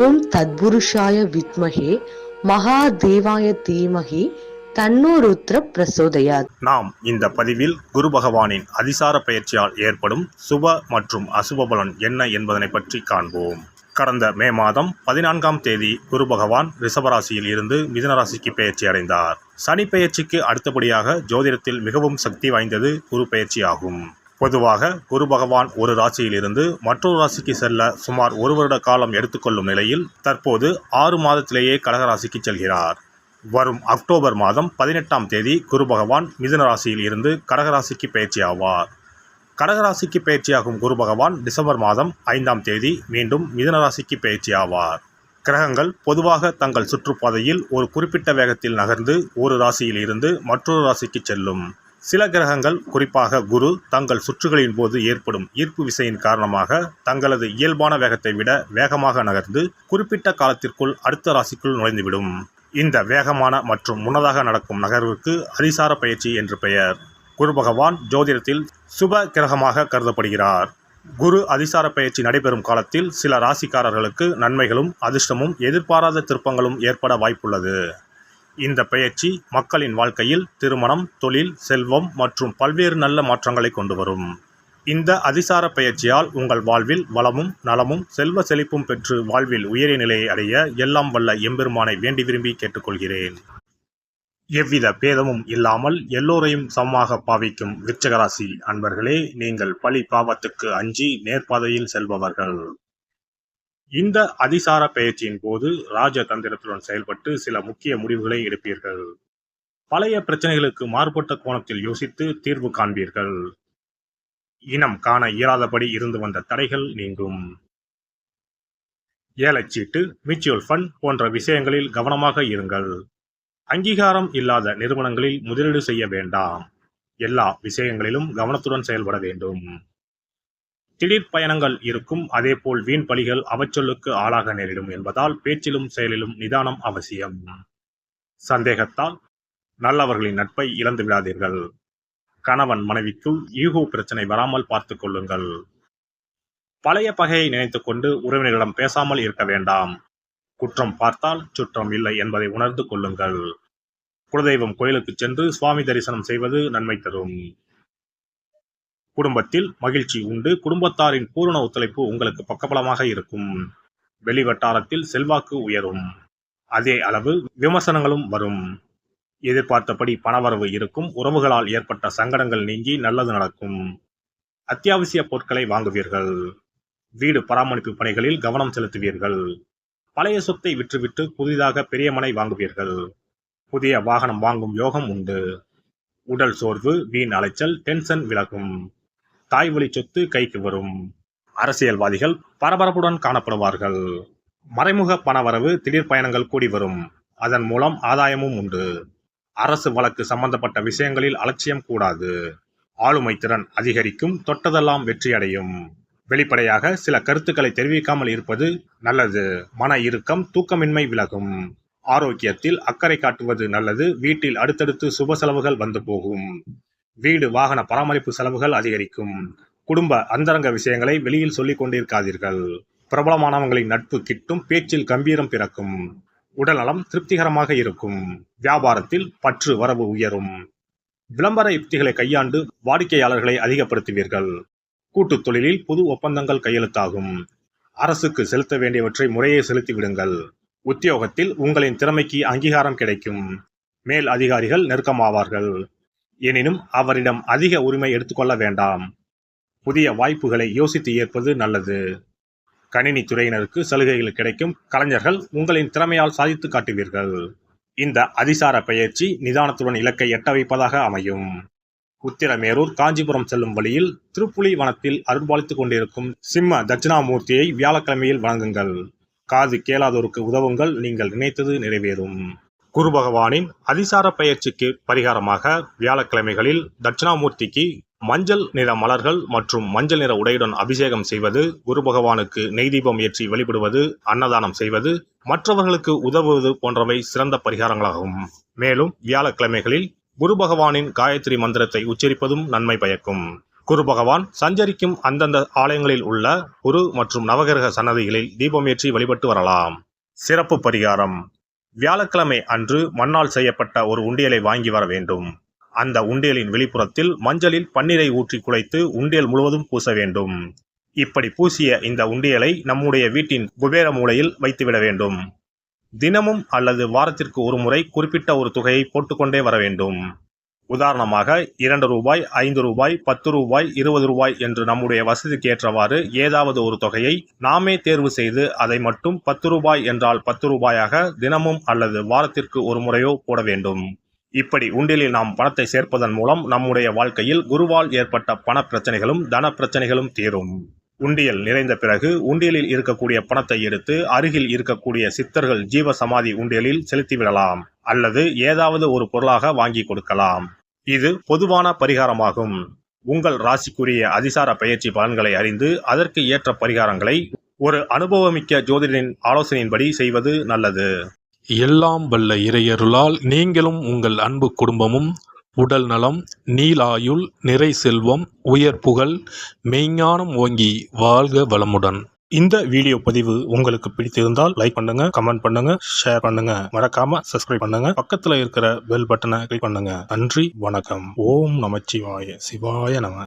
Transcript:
ஓம் தத்புருஷாய வித்மஹே மகாதேவாய தீமஹி தன்னோ ருத்ர பிரசோதயாத். நாம் இந்த பதிவில் குரு பகவானின் அதிசார பெயர்ச்சியால் ஏற்படும் சுப மற்றும் அசுப பலன் என்ன என்பதனை பற்றி காண்போம். கடந்த மே மாதம் 14ஆம் தேதி குரு பகவான் ரிஷபராசியில் இருந்து மிதுனராசிக்கு பெயர்ச்சி அடைந்தார். சனி பெயர்ச்சிக்கு அடுத்தபடியாக ஜோதிடத்தில் மிகவும் சக்தி வாய்ந்தது குரு பெயர்ச்சி ஆகும். பொதுவாக குரு பகவான் ஒரு ராசியில் இருந்து மற்றொரு ராசிக்கு செல்ல சுமார் 1 வருட காலம் எடுத்துக்கொள்ளும் நிலையில் தற்போது 6 மாதத்திலேயே கடகராசிக்கு செல்கிறார். வரும் அக்டோபர் மாதம் 18ஆம் தேதி குரு பகவான் மிதுன ராசியில் இருந்து கடகராசிக்கு பயிற்சி ஆவார். கடகராசிக்கு பயிற்சியாகும் குரு பகவான் டிசம்பர் மாதம் 5ஆம் தேதி மீண்டும் மிதுன ராசிக்கு பயிற்சி ஆவார். கிரகங்கள் பொதுவாக தங்கள் சுற்றுப்பாதையில் ஒரு குறிப்பிட்ட வேகத்தில் நகர்ந்து ஒரு ராசியில் இருந்து மற்றொரு ராசிக்கு செல்லும். சில கிரகங்கள், குறிப்பாக குரு, தங்கள் சுற்றுகளின் போது ஏற்படும் ஈர்ப்பு விசையின் காரணமாக தங்களது இயல்பான வேகத்தை விட வேகமாக நகர்ந்து குறிப்பிட்ட காலத்திற்குள் அடுத்த ராசிக்குள் நுழைந்துவிடும். இந்த வேகமான மற்றும் முன்னதாக நடக்கும் நகர்வுக்கு அதிசார பயிற்சி என்று பெயர். குரு பகவான் ஜோதிடத்தில் சுப கிரகமாக கருதப்படுகிறார். குரு அதிசார பயிற்சி நடைபெறும் காலத்தில் சில ராசிக்காரர்களுக்கு நன்மைகளும் அதிர்ஷ்டமும் எதிர்பாராத திருப்பங்களும் ஏற்பட வாய்ப்புள்ளது. இந்த பெயர்ச்சி மக்களின் வாழ்க்கையில் திருமணம், தொழில், செல்வம் மற்றும் பல்வேறு நல்ல மாற்றங்களை கொண்டு வரும். இந்த அதிசார பெயர்ச்சியால் உங்கள் வாழ்வில் வளமும் நலமும் செல்வ செழிப்பும் பெற்று வாழ்வில் உயரிய நிலையை அடைய எல்லாம் வல்ல எம்பெருமானை வேண்டி விரும்பி கேட்டுக்கொள்கிறேன். எவ்வித பேதமும் இல்லாமல் எல்லோரையும் சமமாக பாவிக்கும் விருச்சிகராசி அன்பர்களே, நீங்கள் பழி பாவத்துக்கு அஞ்சி நேர்பாதையில் செல்பவர்கள். இந்த அதிசார பெயர்ச்சியின் போது ராஜதந்திரத்துடன் செயல்பட்டு சில முக்கிய முடிவுகளை எடுப்பீர்கள். பழைய பிரச்சனைகளுக்கு மாறுபட்ட கோணத்தில் யோசித்து தீர்வு காண்பீர்கள். இனம் காண இயலாதபடி இருந்து வந்த தடைகள் நீங்கும். ஏலச்சீட்டு, மியூச்சுவல் ஃபண்ட் போன்ற விஷயங்களில் கவனமாக இருங்கள். அங்கீகாரம் இல்லாத நிறுவனங்களில் முதலீடு செய்ய வேண்டாம். எல்லா விஷயங்களிலும் கவனத்துடன் செயல்பட வேண்டும். திடீர் பயணங்கள் இருக்கும். அதேபோல் வீண் பலிகள் அவச்சொல்லுக்கு ஆளாக நேரிடும் என்பதால் பேச்சிலும் செயலிலும் நிதானம் அவசியம். சந்தேகத்தால் நல்லவர்களின் நட்பை இழந்து விடாதீர்கள். கணவன் மனைவிக்குள் ஈகோ பிரச்சனை வராமல் பார்த்துக் கொள்ளுங்கள். பழைய பகையை நினைத்துக் கொண்டு உறவினர்களிடம் பேசாமல் இருக்க வேண்டாம். குற்றம் பார்த்தால் சுற்றம் இல்லை என்பதை உணர்ந்து கொள்ளுங்கள். குலதெய்வம் கோயிலுக்கு சென்று சுவாமி தரிசனம் செய்வது நன்மை தரும். குடும்பத்தில் மகிழ்ச்சி உண்டு. குடும்பத்தாரின் பூரண ஒத்துழைப்பு உங்களுக்கு பக்கபலமாக இருக்கும். வெளிவட்டாரத்தில் செல்வாக்கு உயரும். அதே அளவு விமர்சனங்களும் வரும். எதிர்பார்த்தபடி பணவரவு இருக்கும். உறவுகளால் ஏற்பட்ட சங்கடங்கள் நீங்கி நல்லது நடக்கும். அத்தியாவசிய பொருட்களை வாங்குவீர்கள். வீடு பராமரிப்பு பணிகளில் கவனம் செலுத்துவீர்கள். பழைய சொத்தை விற்றுவிட்டு புதிதாக பெரிய மனை வாங்குவீர்கள். புதிய வாகனம் வாங்கும் யோகம் உண்டு. உடல் சோர்வு, வீண் அலைச்சல், டென்ஷன் விலகும். தாய்வழி சொத்து கைக்கு வரும். அரசியல்வாதிகள் பரபரப்புடன் காணப்படுவார்கள். மறைமுக பணவரவு, திடீர் பயணங்கள் கூடி வரும். அதன் மூலம் ஆதாயமும் உண்டு. அரசு வழக்கு சம்பந்தப்பட்ட விஷயங்களில் அலட்சியம் கூடாது. ஆளுமை திறன் அதிகரிக்கும். தொட்டதெல்லாம் வெற்றியடையும். வெளிப்படையாக சில கருத்துக்களை தெரிவிக்காமல் இருப்பது நல்லது. மன இறுக்கம், தூக்கமின்மை விலகும். ஆரோக்கியத்தில் அக்கறை காட்டுவது நல்லது. வீட்டில் அடுத்தடுத்து சுப செலவுகள் வந்து போகும். வீடு வாகன பராமரிப்பு செலவுகள் அதிகரிக்கும். குடும்ப அந்தரங்க விஷயங்களை வெளியில் சொல்லிக் கொண்டிருக்காதீர்கள். பிரபலமானவங்களின் நட்பு கிட்டும். பேச்சில் கம்பீரம் பிறக்கும். உடல்நலம் திருப்திகரமாக இருக்கும். வியாபாரத்தில் பற்று வரவு உயரும். விளம்பர யுக்திகளை கையாண்டு வாடிக்கையாளர்களை அதிகப்படுத்துவீர்கள். கூட்டுத் தொழிலில் புது ஒப்பந்தங்கள் கையெழுத்தாகும். அரசுக்கு செலுத்த வேண்டியவற்றை முறையே செலுத்திவிடுங்கள். உத்தியோகத்தில் உங்களின் திறமைக்கு அங்கீகாரம் கிடைக்கும். மேல் அதிகாரிகள் நெருக்கமாவார்கள். எனினும் அவரிடம் அதிக உரிமை எடுத்துக்கொள்ள வேண்டாம். புதிய வாய்ப்புகளை யோசித்து ஏற்பது நல்லது. கணினி துறையினருக்கு சலுகைகள் கிடைக்கும். கலைஞர்கள் உங்களின் திறமையால் சாதித்து காட்டுவீர்கள். இந்த அதிசார பெயர்ச்சி நிதானத்துடன் இலக்கை எட்ட வைப்பதாக அமையும். உத்திரமேரூர் காஞ்சிபுரம் செல்லும் வழியில் திருப்புலி வனத்தில் அருள்பாலித்துக் கொண்டிருக்கும் சிம்ம தட்சிணாமூர்த்தியை வியாழக்கிழமையில் வணங்குங்கள். காது கேளாதோருக்கு உதவுங்கள். நீங்கள் நினைத்தது நிறைவேறும். குரு பகவானின் அதிசார பயிற்சிக்கு பரிகாரமாக வியாழக்கிழமைகளில் தட்சிணாமூர்த்திக்கு மஞ்சள் நிற மலர்கள் மற்றும் மஞ்சள் நிற உடையுடன் அபிஷேகம் செய்வது, குரு பகவானுக்கு நெய் தீபம் ஏற்றி வழிபடுவது, அன்னதானம் செய்வது, மற்றவர்களுக்கு உதவுவது போன்றவை சிறந்த பரிகாரங்களாகும். மேலும் வியாழக்கிழமைகளில் குரு பகவானின் காயத்ரி மந்திரத்தை உச்சரிப்பதும் நன்மை பயக்கும். குரு பகவான் சஞ்சரிக்கும் அந்தந்த ஆலயங்களில் உள்ள குரு மற்றும் நவகிரக சன்னதிகளில் தீபமேற்றி வழிபட்டு வரலாம். சிறப்பு பரிகாரம்: வியாழக்கிழமை அன்று மண்ணால் செய்யப்பட்ட ஒரு உண்டியலை வாங்கி வர வேண்டும். அந்த உண்டியலின் வெளிப்புறத்தில் மஞ்சளில் பன்னீரை ஊற்றி குழைத்து உண்டியல் முழுவதும் பூச வேண்டும். இப்படி பூசிய இந்த உண்டியலை நம்முடைய வீட்டின் குபேர மூலையில் வைத்துவிட வேண்டும். தினமும் அல்லது வாரத்திற்கு ஒரு முறை குறிப்பிட்ட ஒரு தொகையை போட்டுக்கொண்டே வர வேண்டும். உதாரணமாக 2 ரூபாய், 5 ரூபாய், 10 ரூபாய், 20 ரூபாய் என்று நம்முடைய வசதிக்கு ஏற்றவாறு ஏதாவது ஒரு தொகையை நாமே தேர்வு செய்து அதை மட்டும் 10 ரூபாய் என்றால் 10 ரூபாயாக தினமும் அல்லது வாரத்திற்கு ஒரு முறையோ போட வேண்டும். இப்படி உண்டியலில் நாம் பணத்தை சேர்ப்பதன் மூலம் நம்முடைய வாழ்க்கையில் குருவால் ஏற்பட்ட பண பிரச்சனைகளும் தன பிரச்சனைகளும் தீரும். உண்டியல் நிறைந்த பிறகு உண்டியலில் இருக்கக்கூடிய பணத்தை எடுத்து அருகில் இருக்கக்கூடிய சித்தர்கள் ஜீவ சமாதி உண்டியலில் செலுத்திவிடலாம் அல்லது ஏதாவது ஒரு பொருளாக வாங்கி கொடுக்கலாம். இது பொதுவான பரிகாரமாகும். உங்கள் ராசிக்குரிய அதிசார பயிற்சி பலன்களை அறிந்து அதற்கு ஏற்ற பரிகாரங்களை ஒரு அனுபவமிக்க ஜோதிடரின் ஆலோசனையின்படி செய்வது நல்லது. எல்லாம் வல்ல இறையருளால் நீங்களும் உங்கள் அன்பு குடும்பமும் உடல் நலம், நீலாயுள், நிறை செல்வம், உயர் புகழ், மெய்ஞானம் ஓங்கி வாழ்க வளமுடன். இந்த வீடியோ பதிவு உங்களுக்கு பிடித்திருந்தால் லைக் பண்ணுங்க, கமெண்ட் பண்ணுங்க, ஷேர் பண்ணுங்க, மறக்காம சப்ஸ்கிரைப் பண்ணுங்க, பக்கத்துல இருக்கிற பெல் பட்டனை கிளிக் பண்ணுங்க. நன்றி, வணக்கம். ஓம் நமச்சிவாய, சிவாய நம.